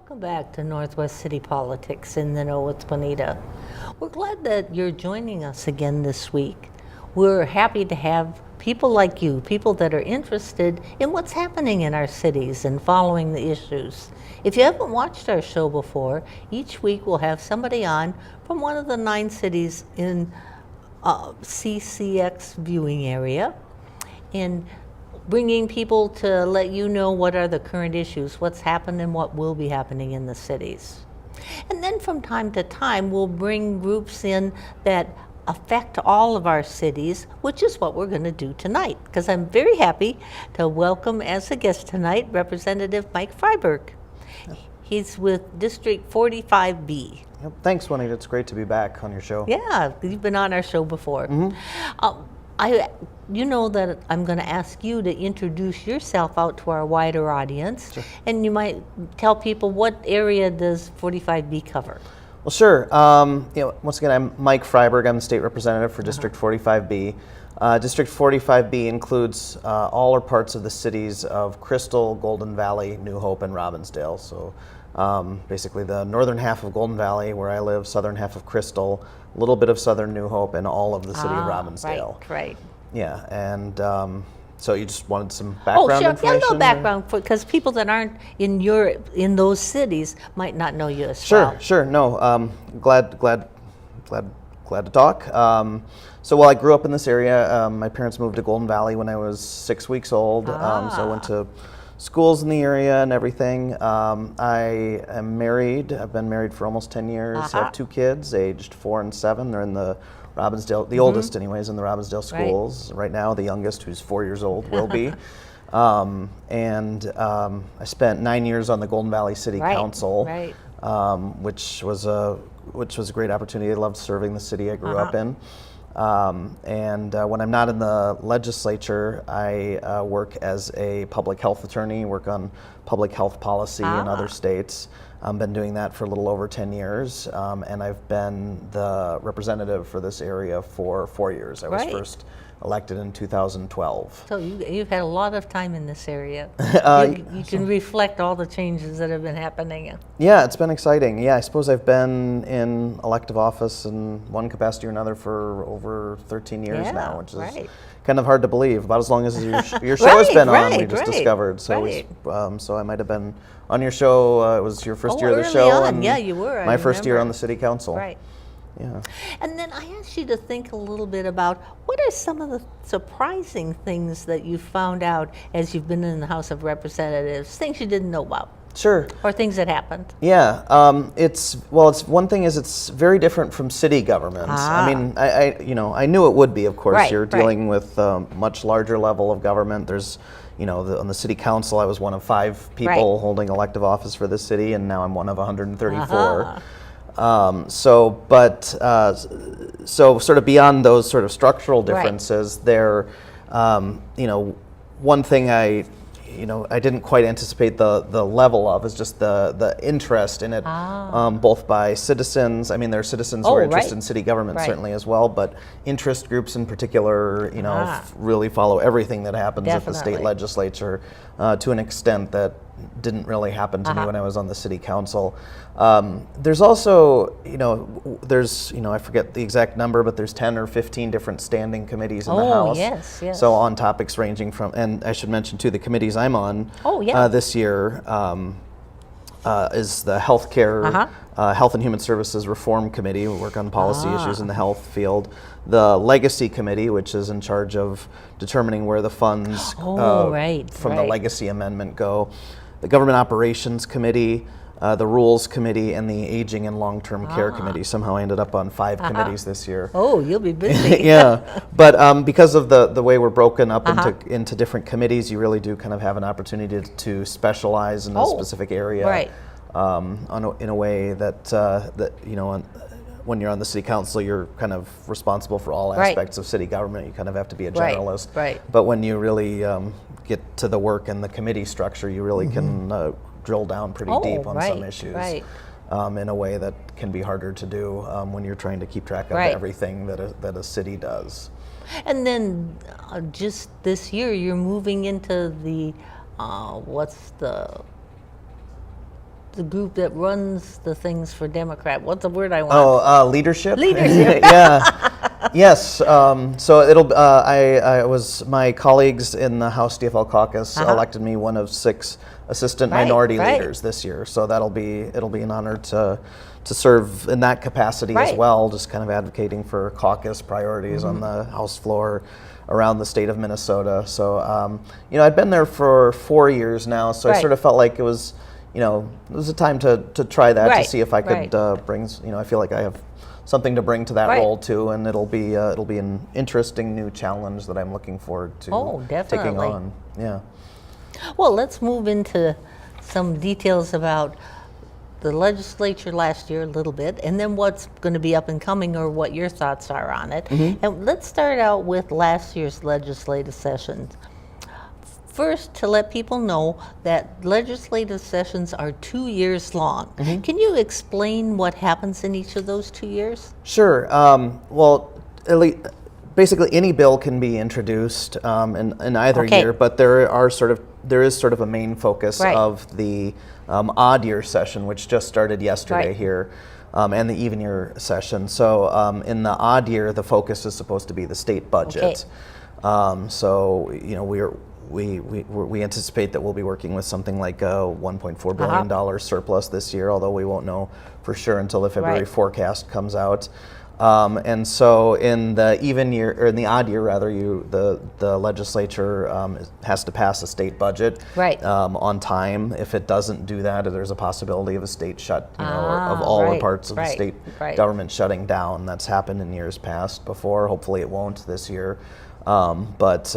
Welcome back to Northwest City Politics in the Know with Bonita. We're glad that you're joining us again this week. We're happy to have people like you, people that are interested in what's happening in our cities and following the issues. If you haven't watched our show before, each week we'll have somebody on from one of the 9 cities in CCX viewing area, and bringing people to let you know what are the current issues, what's happened and what will be happening in the cities. And then from time to time, we'll bring groups in that affect all of our cities, which is what we're going to do tonight, because I'm very happy to welcome as a guest tonight Representative Mike Freiberg. He's with District 45B. Yep. Thanks, Juanita. It's great to be back on your show. Yeah, you've been on our show before. Mm-hmm. You know that I'm going to ask you to introduce yourself out to our wider audience. Sure. And you might tell people, what area does 45B cover? Well, sure. Once again, I'm Mike Freiberg. I'm the state representative for District 45B. District 45B includes all or parts of the cities of Crystal, Golden Valley, New Hope, and Robbinsdale. So basically the northern half of Golden Valley, where I live, southern half of Crystal, a little bit of southern New Hope, and all of the city of Robbinsdale. Right. Yeah, and so you just wanted some background information? Yeah, no background, because people that aren't in those cities might not know you as well. Sure. No, glad to talk. So while I grew up in this area, my parents moved to Golden Valley when I was 6 weeks old. So I went to schools in the area and everything. I am married. I've been married for almost 10 years. I have 2 kids, aged 4 and 7. They're in the Robbinsdale, the oldest anyways, in the Robbinsdale schools. Right now, the youngest, who's 4 years old, will be. I spent 9 years on the Golden Valley City Council, which was a great opportunity. I loved serving the city I grew up in. When I'm not in the legislature, I work as a public health attorney, work on public health policy in other states. I've been doing that for a little over 10 years, and I've been the representative for this area for 4 years. I was first elected in 2012. So you've had a lot of time in this area. You can reflect all the changes that have been happening. Yeah, it's been exciting. Yeah, I suppose I've been in elective office in one capacity or another for over 13 years now, which is kind of hard to believe. About as long as your show has been on, we just discovered. So so I might have been on your show. It was your first year of the show. And yeah, you were. My first year on the city council. Right. Yeah. And then I asked you to think a little bit about what are some of the surprising things that you found out as you've been in the House of Representatives, things you didn't know about. Sure. Or things that happened. Yeah. It's one thing is it's very different from city governments. I mean, I knew it would be. Of course, you're dealing with a much larger level of government. There's, on the city council, I was one of 5 people holding elective office for this city, and now I'm one of 134. So sort of beyond those sort of structural differences, there, one thing I didn't quite anticipate the level of is just the interest in it, both by citizens. I mean, there are citizens who are interested in city government certainly as well, but interest groups in particular, really follow everything that happens at the state legislature to an extent that didn't really happen to me when I was on the city council. There's also, I forget the exact number, but there's 10 or 15 different standing committees in the House. Yes. So on topics ranging from, and I should mention too, the committees I'm on this year is the Healthcare, Health and Human Services Reform Committee. We work on policy issues in the health field. The Legacy Committee, which is in charge of determining where the funds from the Legacy Amendment go. The Government Operations Committee, the Rules Committee, and the Aging and Long-Term Care Committee. Somehow I ended up on 5 committees this year. Oh, you'll be busy. Yeah, but because of the way we're broken up into different committees, you really do kind of have an opportunity to specialize in a specific area in a way that when you're on the city council, you're kind of responsible for all aspects of city government. You kind of have to be a generalist. But when you really get to the work and the committee structure, you really can drill down pretty deep on some issues in a way that can be harder to do when you're trying to keep track of everything that a city does. And then just this year, you're moving into the, the group that runs the things for Democrat? What's the word I want? Oh, leadership. Leadership. Yeah. Yes. So it'll. I was my colleagues in the House DFL caucus elected me one of 6 assistant minority leaders this year. So it'll be an honor to serve in that capacity as well. Just kind of advocating for caucus priorities on the House floor around the state of Minnesota. So I'd been there for 4 years now. So I sort of felt like it was a time to try that to see if I could bring. I feel like I have something to bring to that role too, and it'll be an interesting new challenge that I'm looking forward to taking on. Yeah. Well, let's move into some details about the legislature last year a little bit, and then what's going to be up and coming, or what your thoughts are on it. And let's start out with last year's legislative sessions. First, to let people know that legislative sessions are 2 years long. Can you explain what happens in each of those 2 years? Sure. Well, basically any bill can be introduced in either year, but there is sort of a main focus of the odd year session, which just started yesterday here, and the even year session. So in the odd year, the focus is supposed to be the state budget. We anticipate that we'll be working with something like a $1.4 billion surplus this year, although we won't know for sure until the February forecast comes out. And so in the even year, or in the odd year rather, the legislature has to pass a state budget on time. If it doesn't do that, there's a possibility of a state shut, or of all the parts of the state government shutting down. That's happened in years past before. Hopefully it won't this year. But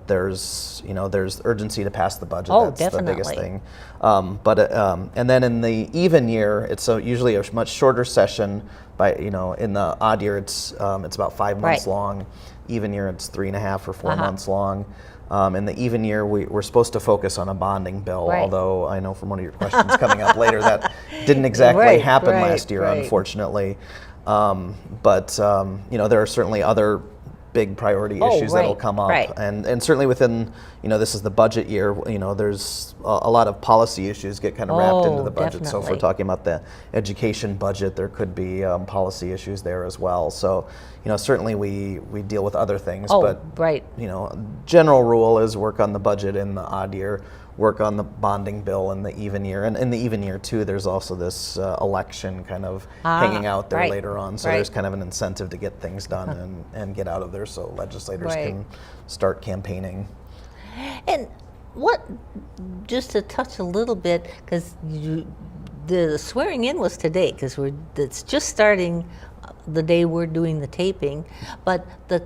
there's urgency to pass the budget. That's the biggest thing. And then in the even year, it's usually a much shorter session. In the odd year, it's about 5 months long. Even year, it's 3.5 or 4 months long. In the even year, we're supposed to focus on a bonding bill, although I know from one of your questions coming up later that didn't exactly happen last year, unfortunately. But there are certainly other big priority issues that'll come up, and certainly within this is the budget year. There's a lot of policy issues get kind of wrapped into the budget. So if we're talking about the education budget, there could be policy issues there as well. So certainly we deal with other things, but general rule is work on the budget in the odd year, work on the bonding bill in the even year, and in the even year too, there's also this election kind of hanging out there later on. So there's kind of an incentive to get things done and get out of there, so legislators can start campaigning. And just to touch a little bit, because the swearing in was today, because it's just starting the day we're doing the taping, but the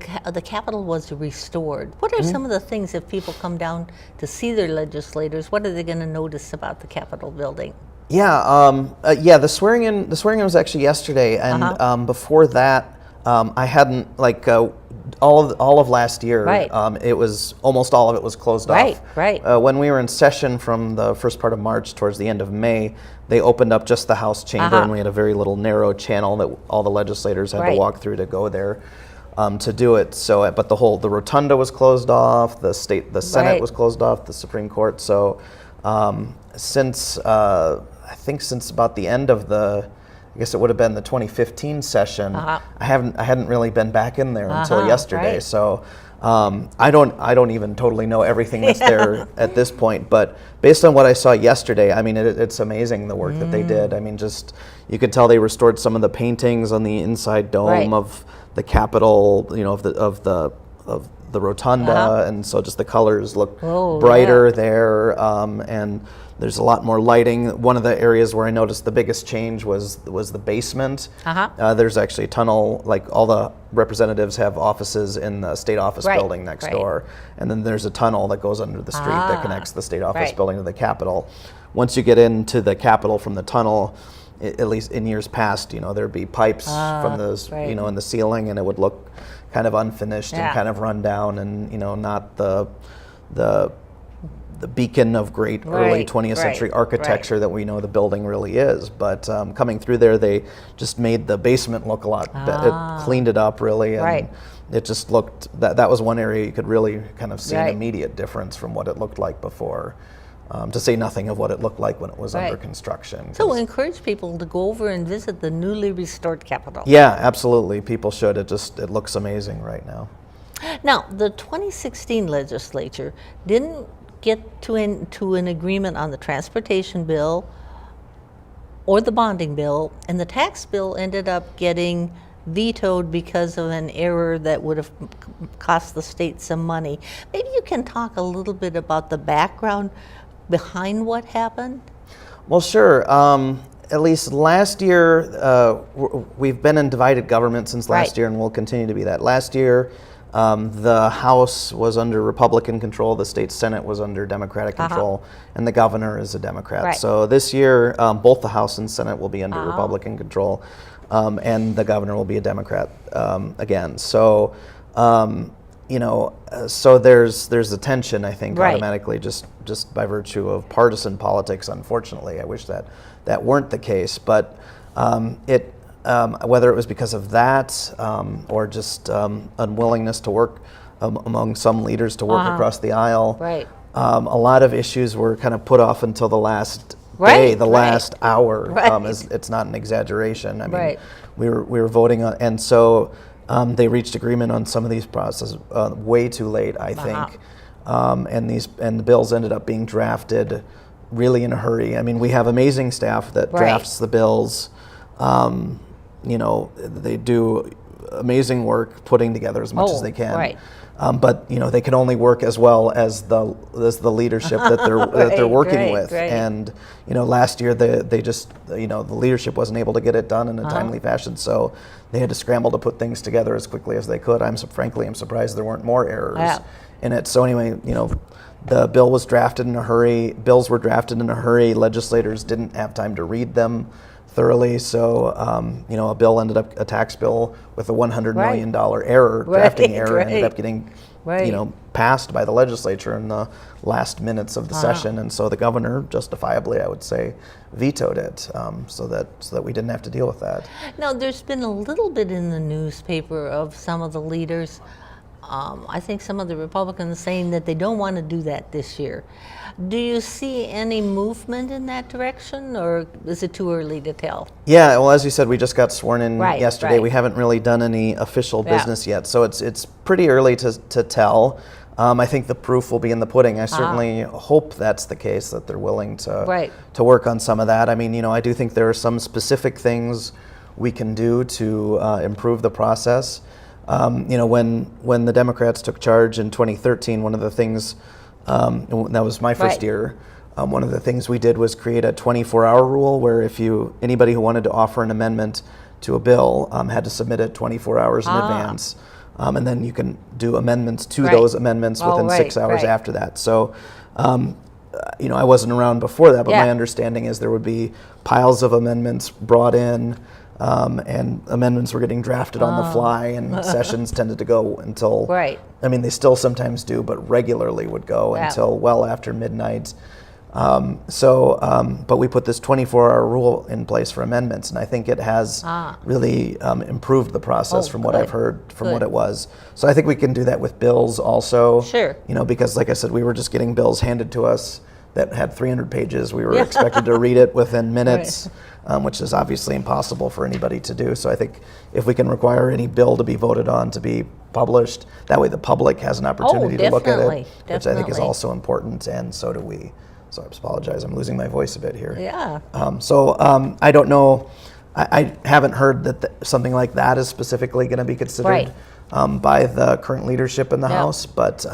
Capitol was restored. What are some of the things, if people come down to see their legislators, what are they going to notice about the Capitol building? The swearing in was actually yesterday, and before that, I hadn't all of last year. It was almost all of it was closed off. When we were in session from the first part of March towards the end of May, they opened up just the House chamber, and we had a very little narrow channel that all the legislators had to walk through to go there to do it. So, but the rotunda was closed off, the Senate was closed off, the Supreme Court. So, since about the end of I guess it would have been the 2015 session. I hadn't really been back in there until yesterday. So I don't even totally know everything that's there at this point. But based on what I saw yesterday, I mean, it's amazing the work that they did. I mean, just you could tell they restored some of the paintings on the inside dome of the Capitol, of the rotunda, and so just the colors look brighter there, and there's a lot more lighting. One of the areas where I noticed the biggest change was the basement. There's actually a tunnel, like all the representatives have offices in the state office building next door, and then there's a tunnel that goes under the street that connects the state office building to the Capitol. Once you get into the Capitol from the tunnel, at least in years past, there'd be pipes from those, in the ceiling, and it would look kind of unfinished and kind of run down, and not the beacon of great early 20th century architecture that we know the building really is. But coming through there, they just made the basement look a lot it cleaned it up really, and it just looked that was one area you could really kind of see an immediate difference from what it looked like before. to say nothing of what it looked like when it was under construction. So encourage people to go over and visit the newly restored Capitol. Yeah, absolutely. People should. It looks amazing right now. Now, the 2016 legislature didn't get to an agreement on the transportation bill or the bonding bill, and the tax bill ended up getting vetoed because of an error that would have cost the state some money. Maybe you can talk a little bit about the background behind what happened? Well, sure. At least last year, we've been in divided government since last year, and we'll continue to be that. Last year, the House was under Republican control, the state Senate was under Democratic control, and the governor is a Democrat. So this year, both the House and Senate will be under Republican control, and the governor will be a Democrat again. So, so there's a tension, I think, automatically just by virtue of partisan politics. Unfortunately, I wish that weren't the case, but whether it was because of that or just unwillingness to work among some leaders to work across the aisle, a lot of issues were kind of put off until the last day, the last hour. It's not an exaggeration. I mean, we were voting on, and so they reached agreement on some of these processes way too late, I think, and the bills ended up being drafted really in a hurry. I mean, we have amazing staff that drafts the bills. They do amazing work putting together as much as they can. But they can only work as well as the leadership that they're working with. And last year they just the leadership wasn't able to get it done in a timely fashion, so they had to scramble to put things together as quickly as they could. I'm surprised there weren't more errors in it. So anyway, the bill was drafted in a hurry. Bills were drafted in a hurry. Legislators didn't have time to read them thoroughly, so a tax bill with a $100 million error, drafting error, ended up getting passed by the legislature in the last minutes of the session, and so the governor, justifiably, I would say, vetoed it, so that we didn't have to deal with that. Now, there's been a little bit in the newspaper of some of the leaders. I think some of the Republicans saying that they don't want to do that this year. Do you see any movement in that direction, or is it too early to tell? Yeah, well, as you said, we just got sworn in yesterday. We haven't really done any official business yet, so it's pretty early to tell. I think the proof will be in the pudding. I certainly hope that's the case, that they're willing to work on some of that. I mean, I do think there are some specific things we can do to improve the process. When the Democrats took charge in 2013, one of the things, that was my first year, one of the things we did was create a 24-hour rule where anybody who wanted to offer an amendment to a bill had to submit it 24 hours in advance. And then you can do amendments to those amendments within 6 hours after that. So, I wasn't around before that, but my understanding is there would be piles of amendments brought in, and amendments were getting drafted on the fly, and sessions tended to go until, I mean, they still sometimes do, but regularly would go until well after midnight. But we put this 24-hour rule in place for amendments, and I think it has really improved the process from what I've heard from what it was. So I think we can do that with bills also. Sure. Because like I said, we were just getting bills handed to us that had 300 pages. We were expected to read it within minutes, which is obviously impossible for anybody to do. So I think if we can require any bill to be voted on to be published, that way the public has an opportunity to look at it, which I think is also important, and so do we. So I apologize, I'm losing my voice a bit here. I don't know, I haven't heard that something like that is specifically going to be considered by the current leadership in the House, but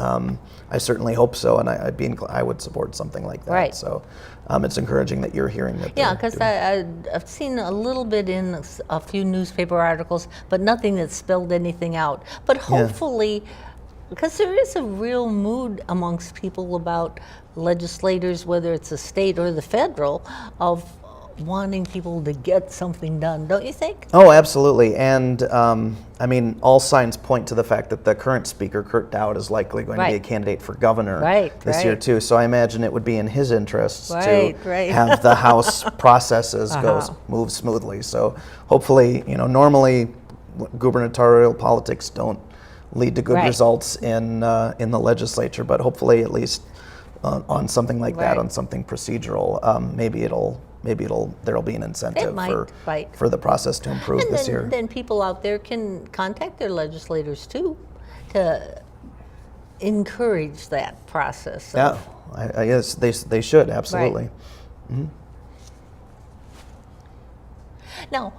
I certainly hope so, and I would support something like that. So it's encouraging that you're hearing that. Yeah, because I've seen a little bit in a few newspaper articles, but nothing that spelled anything out. But hopefully, because there is a real mood amongst people about legislators, whether it's the state or the federal, of wanting people to get something done, don't you think? Oh, absolutely. And I mean, all signs point to the fact that the current speaker, Kurt Dowd, is likely going to be a candidate for governor this year too. So I imagine it would be in his interests to have the House processes move smoothly. So hopefully, normally gubernatorial politics don't lead to good results in the legislature, but hopefully at least on something like that, Right. on something procedural, there'll be an incentive Right. for the process to improve And this year. then people out there can contact their legislators too to encourage that process. Yeah, I guess they should, absolutely. Right. Now,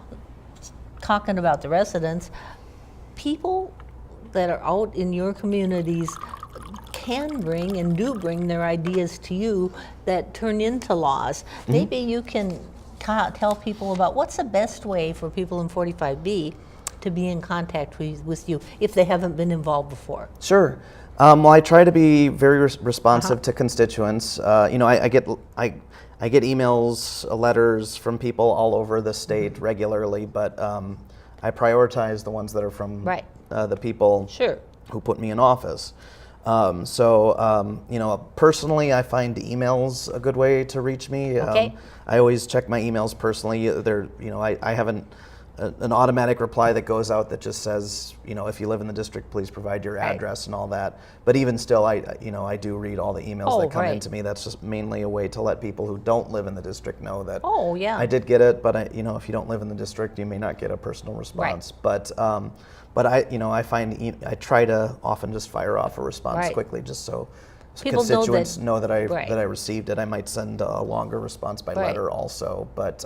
talking about the residents, people that are out in your communities can bring and do bring their ideas to you that turn into laws. Maybe you can tell people about what's the best way for people in 45B to be in contact with you if they haven't been involved before. Sure. Well, I try to be very responsive to constituents. I get emails, letters from people all over the state regularly, but I prioritize the ones that are from the people who put me in office. Personally, I find emails a good way to reach me. Okay. I always check my emails personally. I have an automatic reply that goes out that just says, if you live in the district, please provide your address and all that. But even still, I do read all the emails that come into me. That's just mainly a way to let people who don't live in the district know that I did get it. But if you don't live in the district, you may not get a personal response. But I find I try to often just fire off a response quickly, just so people constituents know that I received it. I might send a longer response by letter also, but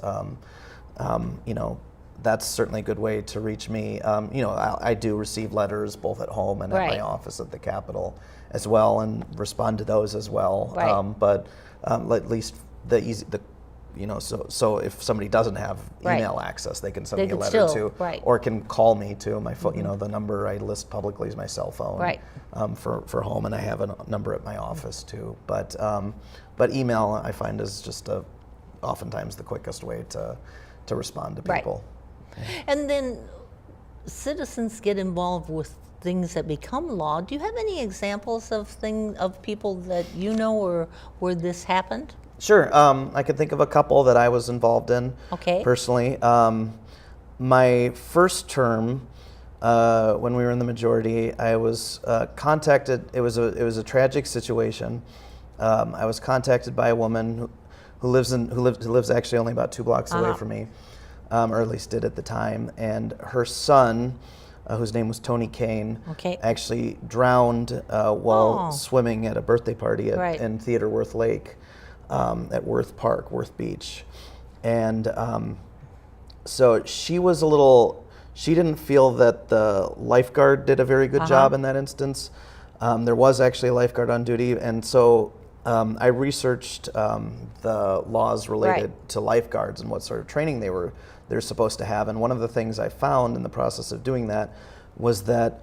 that's certainly a good way to reach me. I do receive letters both at home and at my office at the Capitol as well, and respond to those as well. But at least so if somebody doesn't have email access, they can send me a letter too, or can call me too. My phone, the number I list publicly is my cell phone for home, and I have a number at my office too. But email I find is just oftentimes the quickest way to respond to people. And then citizens get involved with things that become law. Do you have any examples of people that you know or where this happened? Sure. I could think of a couple that I was involved in personally. My first term, when we were in the majority, I was contacted. It was a tragic situation. I was contacted by a woman who lives actually only about 2 blocks away from me, or at least did at the time. And her son, whose name was Tony Kane, actually drowned while swimming at a birthday party in Theodore Worth Lake. At Worth Park, Worth Beach. And so she didn't feel that the lifeguard did a very good job in that instance. There was actually a lifeguard on duty, and so I researched the laws related to lifeguards and what sort of training they're supposed to have. And one of the things I found in the process of doing that was that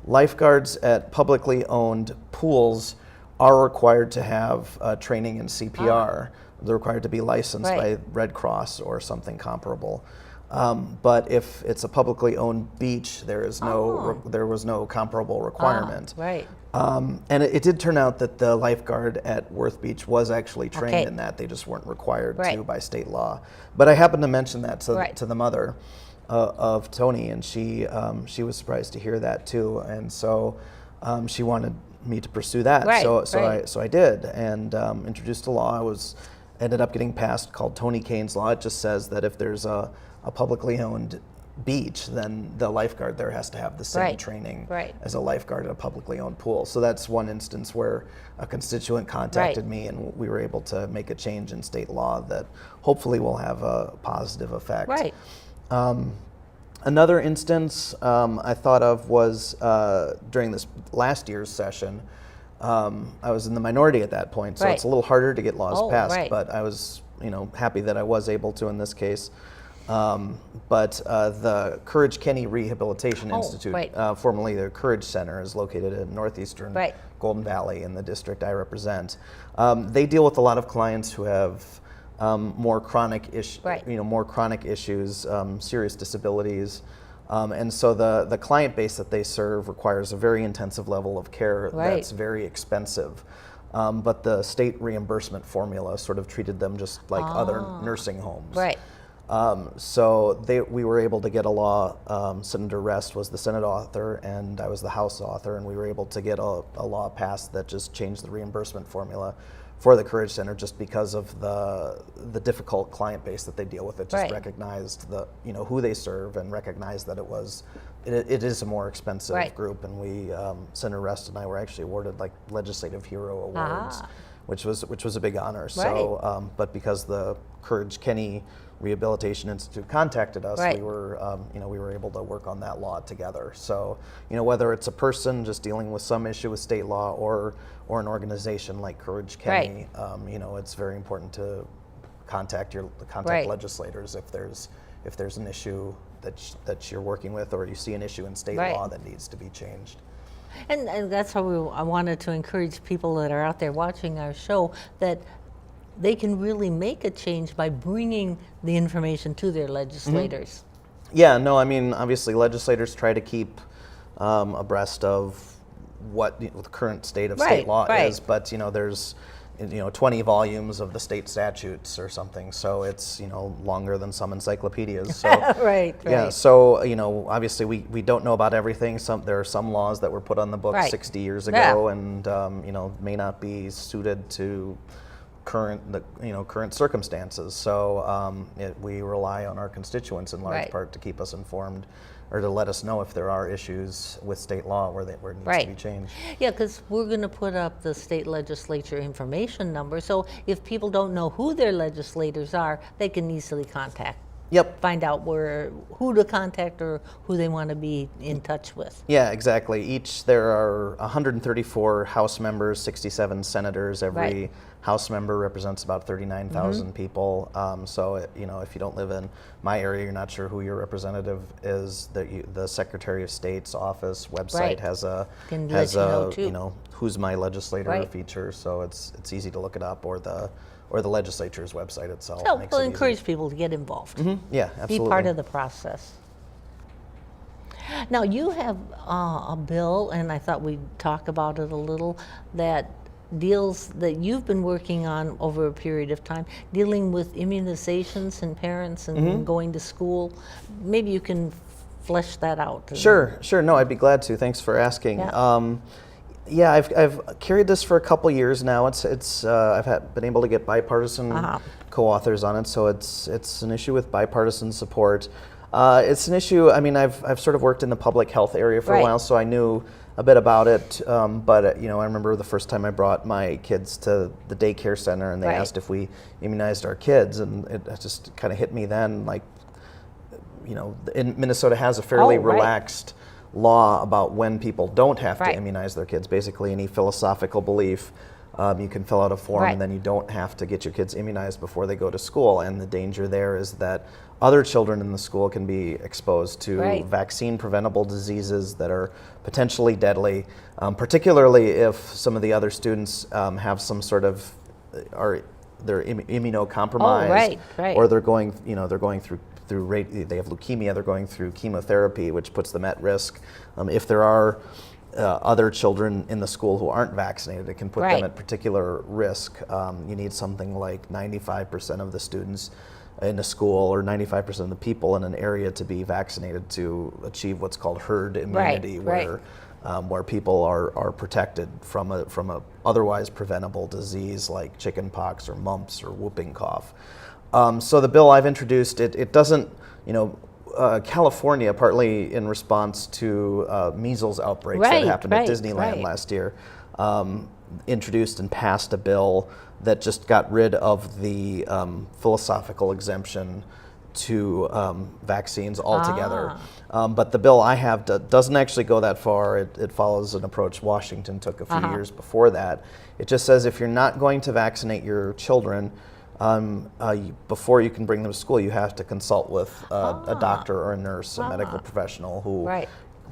lifeguards at publicly owned pools are required to have training in CPR. They're required to be licensed by Red Cross or something comparable. But if it's a publicly owned beach, there was no comparable requirement. And it did turn out that the lifeguard at Worth Beach was actually trained in that. They just weren't required to by state law. But I happened to mention that to the mother of Tony, and she was surprised to hear that too. And so she wanted me to pursue that. So I did, and introduced a law. Ended up getting passed called Tony Kane's Law. It just says that if there's a publicly owned beach, then the lifeguard there has to have the same training as a lifeguard at a publicly owned pool. So that's one instance where a constituent contacted me, and we were able to make a change in state law that hopefully will have a positive effect. Another instance I thought of was during this last year's session. I was in the minority at that point, so it's a little harder to get laws passed, but I was happy that I was able to in this case. But the Courage Kenny Rehabilitation Institute, formerly the Courage Center, is located in northeastern Golden Valley in the district I represent. They deal with a lot of clients who have more chronic issues, serious disabilities, and so the client base that they serve requires a very intensive level of care that's very expensive. But the state reimbursement formula sort of treated them just like other nursing homes. So we were able to get a law. Senator Rest was the Senate author, and I was the House author, and we were able to get a law passed that just changed the reimbursement formula for the Courage Center, just because of the difficult client base that they deal with. It just recognized who they serve, and recognized that it is a more expensive group. And we, Senator Rest and I, were actually awarded like Legislative Hero Awards, which was a big honor. So, but because the Courage Kenny Rehabilitation Institute contacted us, we were able to work on that law together. So, whether it's a person just dealing with some issue with state law, or an organization like Courage Kenny, it's very important to contact legislators if there's an issue that you're working with, or you see an issue in state law that needs to be changed. And that's how I wanted to encourage people that are out there watching our show, that they can really make a change by bringing the information to their legislators. Yeah, no, I mean, obviously legislators try to keep abreast of what the current state of state law is, but there's 20 volumes of the state statutes or something, so it's longer than some encyclopedias. So yeah, so obviously we don't know about everything. There are some laws that were put on the books 60 years ago, and may not be suited to current circumstances. So we rely on our constituents in large part to keep us informed, or to let us know if there are issues with state law where it needs to be changed. Yeah, because we're going to put up the state legislature information number, so if people don't know who their legislators are, they can easily contact. Find out who to contact or who they want to be in touch with. Yeah, exactly. There are 134 House members, 67 senators. Every House member represents about 39,000 people. So if you don't live in my area, you're not sure who your representative is. The Secretary of State's office website has a who's my legislator feature. So it's easy to look it up, or the legislature's website itself. So we'll encourage people to get involved. Yeah, absolutely. Be part of the process. Now, you have a bill, and I thought we'd talk about it a little, that you've been working on over a period of time, dealing with immunizations and parents and going to school. Maybe you can flesh that out. Sure. No, I'd be glad to. Thanks for asking. Yeah, I've carried this for a couple years now. I've been able to get bipartisan co-authors on it, so it's an issue with bipartisan support. It's an issue. I mean, I've sort of worked in the public health area for a while, so I knew a bit about it. But I remember the first time I brought my kids to the daycare center, and they asked if we immunized our kids, and it just kind of hit me then. Like, Minnesota has a fairly relaxed law about when people don't have to immunize their kids. Basically, any philosophical belief, you can fill out a form, and then you don't have to get your kids immunized before they go to school. And the danger there is that other children in the school can be exposed to vaccine-preventable diseases that are potentially deadly, particularly if some of the other students have some sort of they're immunocompromised, or they're going through they have leukemia, they're going through chemotherapy, which puts them at risk. If there are other children in the school who aren't vaccinated, it can put them at particular risk. You need something like 95% of the students in a school, or 95% of the people in an area, to be vaccinated to achieve what's called herd immunity, where people are protected from a otherwise preventable disease like chickenpox or mumps or whooping cough. So the bill I've introduced, it doesn't, California, partly in response to measles outbreaks that happened at Disneyland last year, introduced and passed a bill that just got rid of the philosophical exemption to vaccines altogether. But the bill I have doesn't actually go that far. It follows an approach Washington took a few years before that. It just says if you're not going to vaccinate your children, before you can bring them to school, you have to consult with a doctor or a nurse, a medical professional who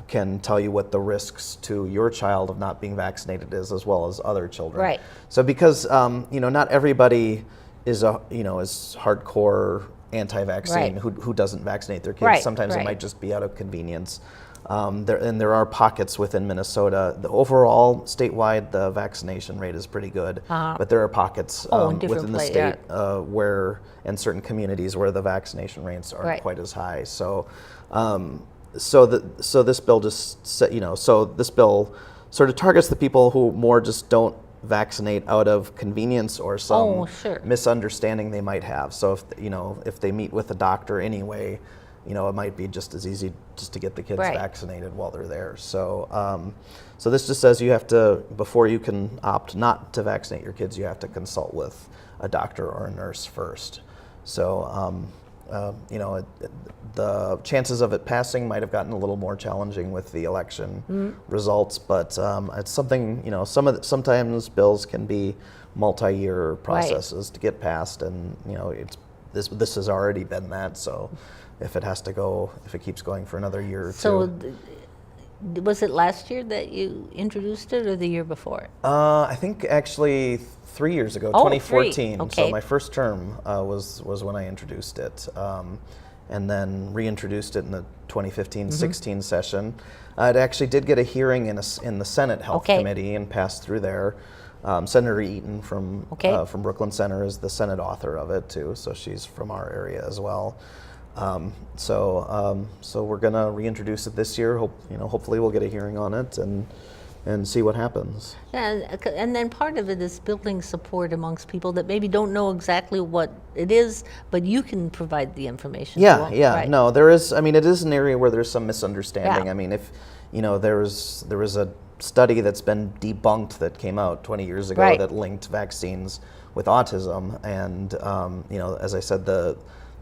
can tell you what the risks to your child of not being vaccinated is, as well as other children. So because not everybody is is hardcore anti-vaccine who doesn't vaccinate their kids. Sometimes it might just be out of convenience. There are pockets within Minnesota. The overall statewide, the vaccination rate is pretty good, but there are pockets within the state and certain communities where the vaccination rates aren't quite as high. So, this bill this bill sort of targets the people who more just don't vaccinate out of convenience or some misunderstanding they might have. So if they meet with a doctor anyway, it might be just as easy just to get the kids vaccinated while they're there. So so this just says you have to, before you can opt not to vaccinate your kids, you have to consult with a doctor or a nurse first. So the chances of it passing might have gotten a little more challenging with the election results, but it's something, sometimes bills can be multi-year processes to get passed, and this has already been that. So if it keeps going for another year or two. Was it last year that you introduced it, or the year before? I think actually 3 years ago, 2014. Okay. So my first term was when I introduced it, and then reintroduced it in the 2015-16 session. It actually did get a hearing in the Senate Health Committee and passed through there. Senator Eaton from Brooklyn Center is the Senate author of it too, so she's from our area as well. So we're gonna reintroduce it this year. Hopefully we'll get a hearing on it and see what happens. And then part of it is building support amongst people that maybe don't know exactly what it is, but you can provide the information. No, there is. I mean, it is an area where there's some misunderstanding. I mean, if there was a study that's been debunked that came out 20 years ago that linked vaccines with autism, and as I said, the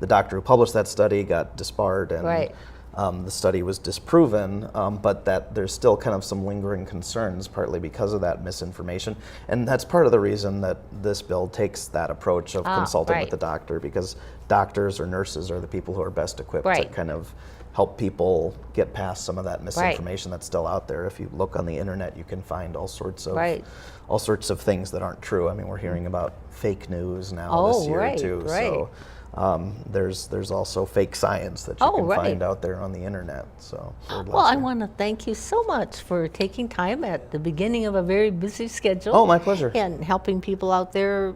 doctor who published that study got disbarred, and the study was disproven, but that there's still kind of some lingering concerns, partly because of that misinformation. And that's part of the reason that this bill takes that approach of consulting with the doctor, because doctors or nurses are the people who are best equipped to kind of help people get past some of that misinformation that's still out there. If you look on the internet, you can find all sorts of things that aren't true. I mean, we're hearing about fake news now this year too. So there's also fake science that you can find out there on the internet. So I want to thank you so much for taking time at the beginning of a very busy schedule. Oh, my pleasure. And helping people out there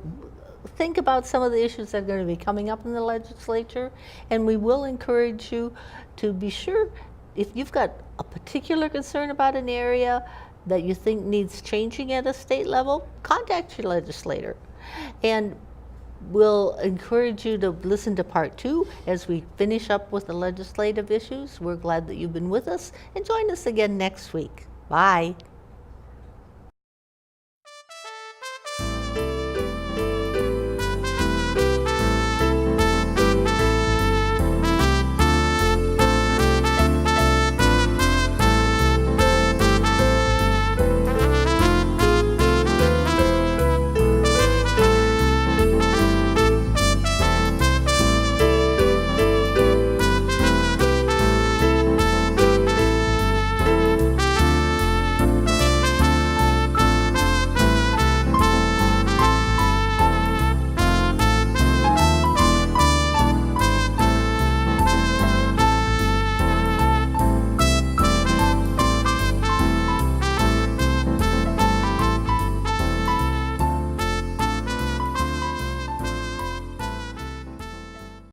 think about some of the issues that are going to be coming up in the legislature. And we will encourage you to be sure, if you've got a particular concern about an area that you think needs changing at a state level, contact your legislator. And we'll encourage you to listen to part 2 as we finish up with the legislative issues. We're glad that you've been with us, and join us again next week. Bye.